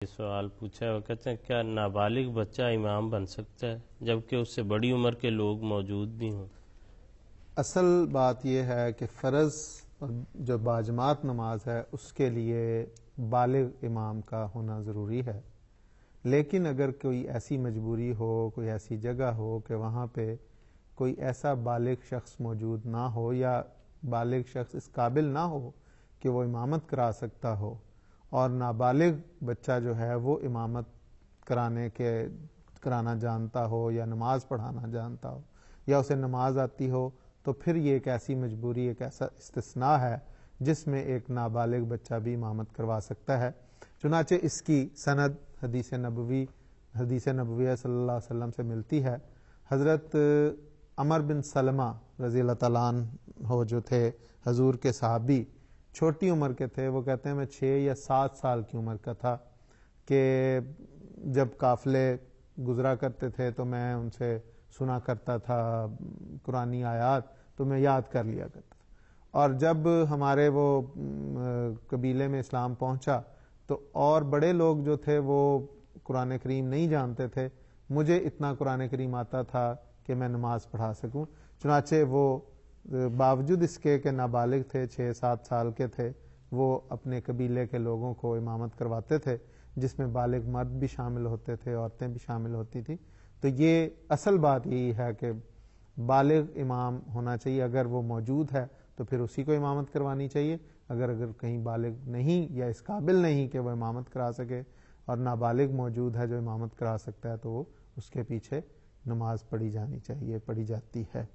سوال پوچھا ہے، وہ کہتے ہیں کیا نابالغ بچہ امام بن سکتا ہے جبکہ اس سے بڑی عمر کے لوگ موجود بھی ہوں؟ اصل بات یہ ہے کہ فرض جو باجماعت نماز ہے اس کے لیے بالغ امام کا ہونا ضروری ہے، لیکن اگر کوئی ایسی مجبوری ہو، کوئی ایسی جگہ ہو کہ وہاں پہ کوئی ایسا بالغ شخص موجود نہ ہو یا بالغ شخص اس قابل نہ ہو کہ وہ امامت کرا سکتا ہو، اور نابالغ بچہ جو ہے وہ امامت کرانا جانتا ہو یا نماز پڑھانا جانتا ہو یا اسے نماز آتی ہو، تو پھر یہ ایک ایسی مجبوری، ایک ایسا استثناء ہے جس میں ایک نابالغ بچہ بھی امامت کروا سکتا ہے۔ چنانچہ اس کی سند حدیث نبویہ صلی اللہ علیہ وسلم سے ملتی ہے۔ حضرت عمر بن سلمہ رضی اللہ تعالیٰ عنہ جو تھے حضور کے صحابی، چھوٹی عمر کے تھے، وہ کہتے ہیں میں 6 یا 7 سال کی عمر کا تھا کہ جب قافلے گزرا کرتے تھے تو میں ان سے سنا کرتا تھا قرآنی آیات، تو میں یاد کر لیا کرتا تھا، اور جب ہمارے وہ قبیلے میں اسلام پہنچا تو اور بڑے لوگ جو تھے وہ قرآن کریم نہیں جانتے تھے، مجھے اتنا قرآن کریم آتا تھا کہ میں نماز پڑھا سکوں۔ چنانچہ وہ باوجود اس کے کہ نابالغ تھے، 6-7 سال کے تھے، وہ اپنے قبیلے کے لوگوں کو امامت کرواتے تھے، جس میں بالغ مرد بھی شامل ہوتے تھے، عورتیں بھی شامل ہوتی تھیں۔ تو یہ اصل بات یہی ہے کہ بالغ امام ہونا چاہیے، اگر وہ موجود ہے تو پھر اسی کو امامت کروانی چاہیے، اگر کہیں بالغ نہیں یا اس قابل نہیں کہ وہ امامت کرا سکے اور نابالغ موجود ہے جو امامت کرا سکتا ہے، تو وہ اس کے پیچھے نماز پڑھی جانی چاہیے، پڑھی جاتی ہے۔